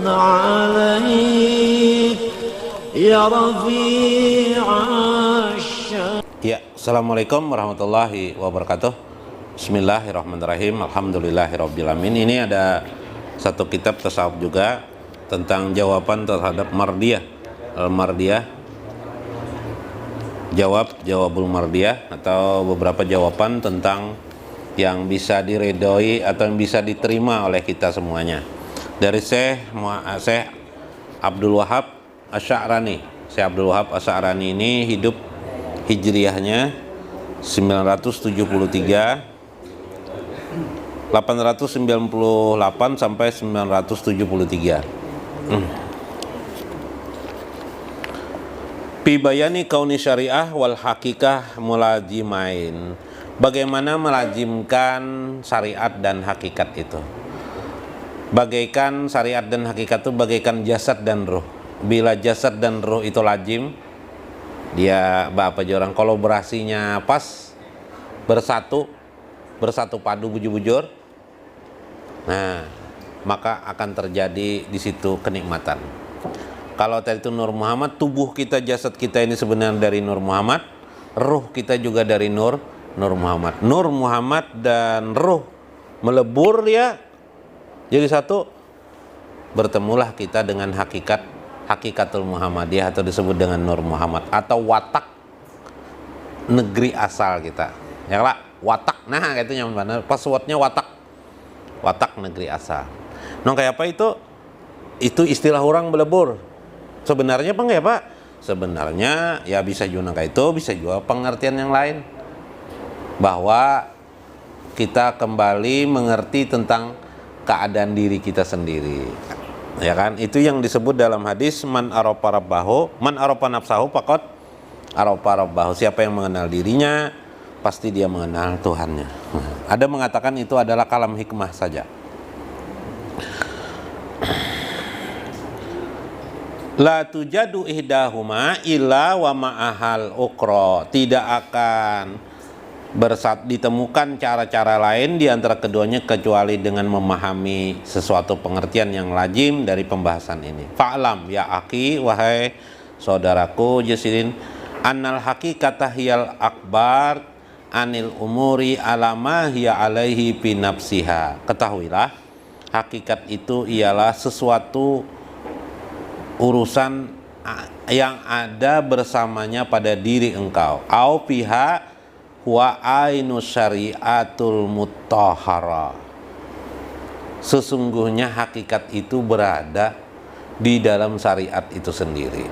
عليك يا رفيع الشان. Ya, Assalamualaikum warahmatullahi wabarakatuh. Bismillahirrahmanirrahim. Alhamdulillahirrabbilalamin. Ini ada satu kitab tasawuf juga tentang jawaban terhadap mardiyah. Al-mardiyah, jawabul mardiyah, atau beberapa jawaban tentang yang bisa diredoi atau yang bisa diterima oleh kita semuanya. Dari Syekh Abdul Wahab Asy'arani. Syekh Abdul Wahab Asy'arani ini hidup hijriyahnya 898 sampai 973. Pibayani kauni syariah wal hakikah mulajimain. Bagaimana melazimkan syariat dan hakikat itu? Bagaikan syariat dan hakikat itu bagaikan jasad dan ruh. Bila jasad dan ruh itu lazim, dia apa aja orang kolaborasinya pas, bersatu padu bujur-bujur, nah maka akan terjadi di situ kenikmatan. Kalau tadi itu Nur Muhammad, tubuh kita, jasad kita ini sebenarnya dari Nur Muhammad, ruh kita juga dari Nur Muhammad. Nur Muhammad dan ruh melebur ya jadi satu, bertemulah kita dengan hakikatul Muhammadiyah, atau disebut dengan Nur Muhammad, atau watak negeri asal kita. Ya lah, watak. Nah, itu yang mana? Passwordnya watak negeri asal. Nah, kayak apa itu? Itu istilah orang belebur. Sebenarnya apa enggak ya, Pak? Sebenarnya ya bisa juga kayak itu, bisa juga pengertian yang lain. Bahwa kita kembali mengerti tentang keadaan diri kita sendiri. Ya kan, itu yang disebut dalam hadis man arafa nafsahu faqad arafa rabbahu. Siapa yang mengenal dirinya pasti dia mengenal Tuhannya. Ada mengatakan itu adalah kalam hikmah saja. La tujadu ihdahuma illa wa ma'ahal ukra. Tidak akan ditemukan cara-cara lain di antara keduanya kecuali dengan memahami sesuatu pengertian yang lazim dari pembahasan ini. Fa'lam ya akhi, wahai saudaraku jasirin, annal haqiqata hiyal akbar anil umuri alama hiya alaihi fi nafsiha. Ketahuilah, hakikat itu ialah sesuatu urusan yang ada bersamanya pada diri engkau. Au fiha wa ainu syariatul mutahhara. Sesungguhnya hakikat itu berada di dalam syariat itu sendiri.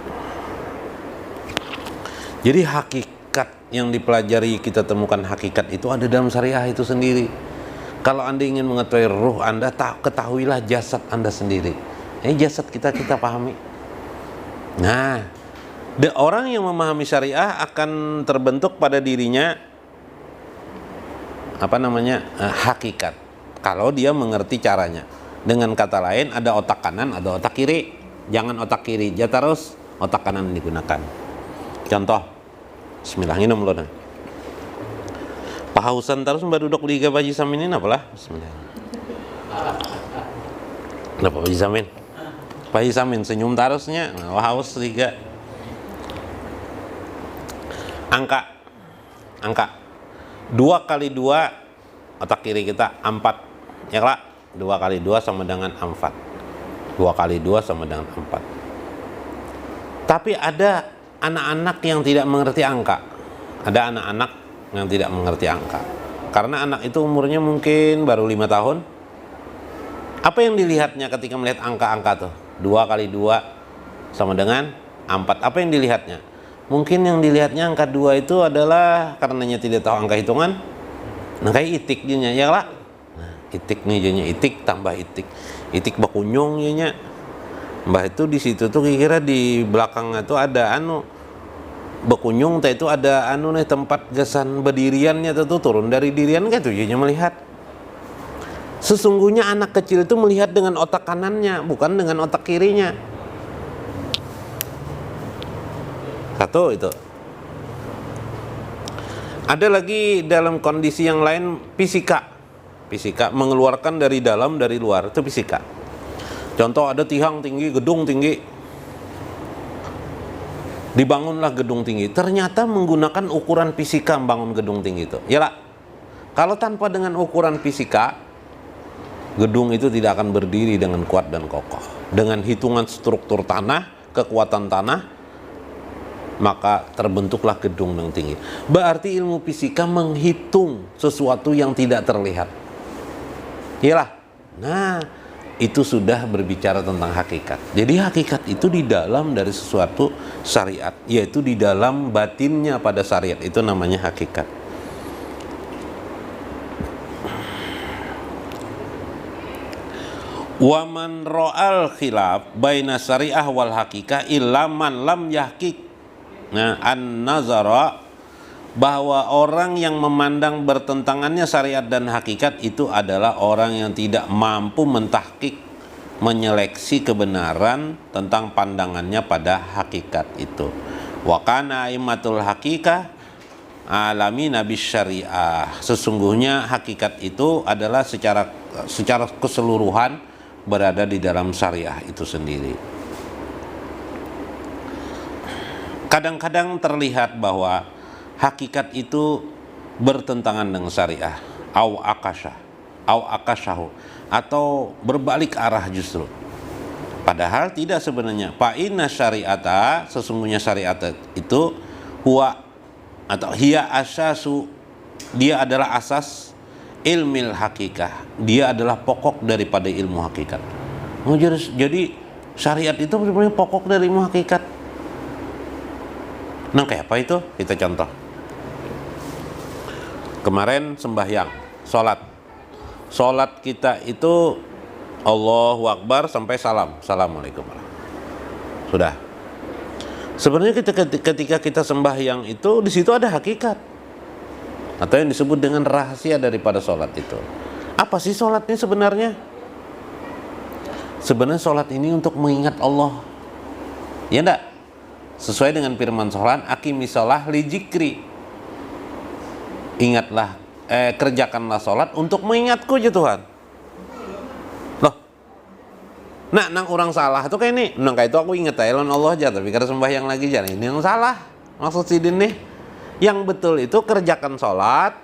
Jadi hakikat yang dipelajari, kita temukan hakikat itu ada dalam syariah itu sendiri. Kalau Anda ingin mengetahui ruh Anda, ketahuilah jasad Anda sendiri. Ini jasad kita pahami. Nah, orang yang memahami syariah akan terbentuk pada dirinya hakikat, kalau dia mengerti caranya. Dengan kata lain, ada otak kanan, ada otak kiri. Jangan otak kiri aja terus, otak kanan digunakan. Contoh, bismillah, minum dulu. Pahausan terus mbak duduk liga baji samin ini apalah. Bismillah. Kenapa baji samin? Baji samin senyum terusnya, haus liga. Angka 2 kali 2 otak kiri kita 4, ya lah. 2 kali 2 sama dengan 4. 2 kali 2 sama dengan 4. Tapi ada anak-anak yang tidak mengerti angka. Ada anak-anak yang tidak mengerti angka. Karena anak itu umurnya mungkin baru 5 tahun. Apa yang dilihatnya ketika melihat angka-angka tuh? 2 kali 2 sama dengan 4. Apa yang dilihatnya? Mungkin yang dilihatnya angka 2 itu adalah karenanya tidak tahu angka hitungan. Nah, kayak itik jadinya, ya lah. Nah, itik nih jadinya, itik tambah itik. Itik bakunyung jadinya. Mbah itu di situ tuh kira-kira di belakangnya tuh ada bakunyung teh itu ada nih tempat gasan berdiriannya tuh turun dari dirian gitu jadinya melihat. Sesungguhnya anak kecil itu melihat dengan otak kanannya, bukan dengan otak kirinya. Satu itu. Ada lagi dalam kondisi yang lain fisika mengeluarkan dari dalam dari luar, itu fisika. Contoh, ada tiang tinggi, gedung tinggi, dibangunlah gedung tinggi, ternyata menggunakan ukuran fisika membangun gedung tinggi itu. Yalah, kalau tanpa dengan ukuran fisika, gedung itu tidak akan berdiri dengan kuat dan kokoh. Dengan hitungan struktur tanah, kekuatan tanah, maka terbentuklah gedung yang tinggi. Berarti ilmu fisika menghitung sesuatu yang tidak terlihat. Yalah, nah itu sudah berbicara tentang hakikat. Jadi hakikat itu di dalam dari sesuatu syariat, yaitu di dalam batinnya pada syariat, itu namanya hakikat. Waman ro'al khilaf baina syariah wal hakikah illa man lam yahkik. Nah, an-nazara, bahwa orang yang memandang bertentangannya syariat dan hakikat itu adalah orang yang tidak mampu mentahkik, menyeleksi kebenaran tentang pandangannya pada hakikat itu. Wa kana aimatul hakikah alami nabi syariah. Sesungguhnya hakikat itu adalah secara keseluruhan berada di dalam syariah itu sendiri. Kadang-kadang terlihat bahwa hakikat itu bertentangan dengan syariah, au akashahu, atau berbalik arah justru. Padahal tidak sebenarnya. Fa inna syariata, sesungguhnya syariat itu huwa atau hiya asasu, dia adalah asas ilmil hakikah, dia adalah pokok daripada ilmu hakikat. Jadi syariat itu sebenarnya pokok dari ilmu hakikat. Nah, kayak apa itu? Kita contoh. Kemarin sembahyang, sholat kita itu Allahu Akbar sampai salam, assalamualaikum. Sudah. Sebenarnya ketika kita sembahyang itu, di situ ada hakikat, atau yang disebut dengan rahasia daripada sholat itu. Apa sih sholat ini sebenarnya? Sebenarnya sholat ini untuk mengingat Allah, ya enggak? Sesuai dengan firman sholat, aqimi sholah li dzikri, ingatlah, kerjakanlah sholat untuk mengingatku ya Tuhan. Loh, nah nang orang salah itu kayak ini, nang kayak itu aku ingat ya Allah aja, tapi karena sembahyang lagi jangan ini yang salah. Maksud sidin nih, yang betul itu kerjakan sholat.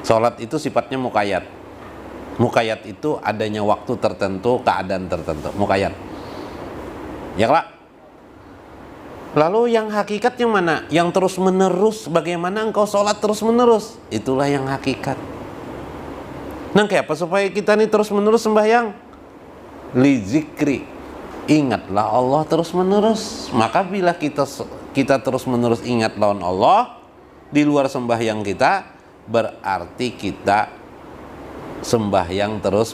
Sholat itu sifatnya mukayat. Mukayat itu adanya waktu tertentu, keadaan tertentu, mukayat. Ya Pak. Lalu yang hakikat yang mana? Yang terus menerus, bagaimana engkau sholat terus menerus? Itulah yang hakikat. Nah, kayak apa supaya kita nih terus menerus sembahyang? Li zikri, ingatlah Allah terus menerus. Maka bila kita terus menerus ingat lawan Allah di luar sembahyang kita, berarti kita sembahyang terus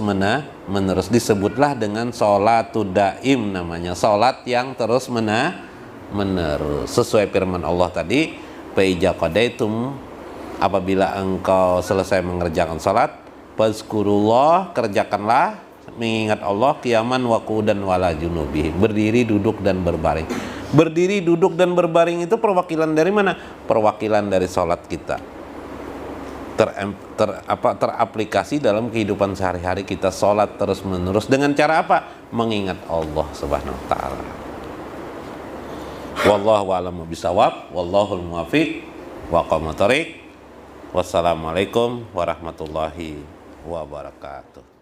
menerus. Disebutlah dengan sholatud daim, namanya sholat yang terus menerus. Sesuai firman Allah tadi, fa iza qadaitum, apabila engkau selesai mengerjakan sholat, fazkurullah, kerjakanlah mengingat Allah, qiyaman wa qu'udan wala junubi, berdiri, duduk dan berbaring. Berdiri, duduk dan berbaring itu perwakilan dari mana? Perwakilan dari sholat kita. Teraplikasi dalam kehidupan sehari-hari kita, sholat terus menerus dengan cara apa? Mengingat Allah Subhanahu wa ta'ala. Wallahu a'lamu bishawab, wallahul muwaffiq wa aqwamut thoriq. Wassalamualaikum warahmatullahi wabarakatuh.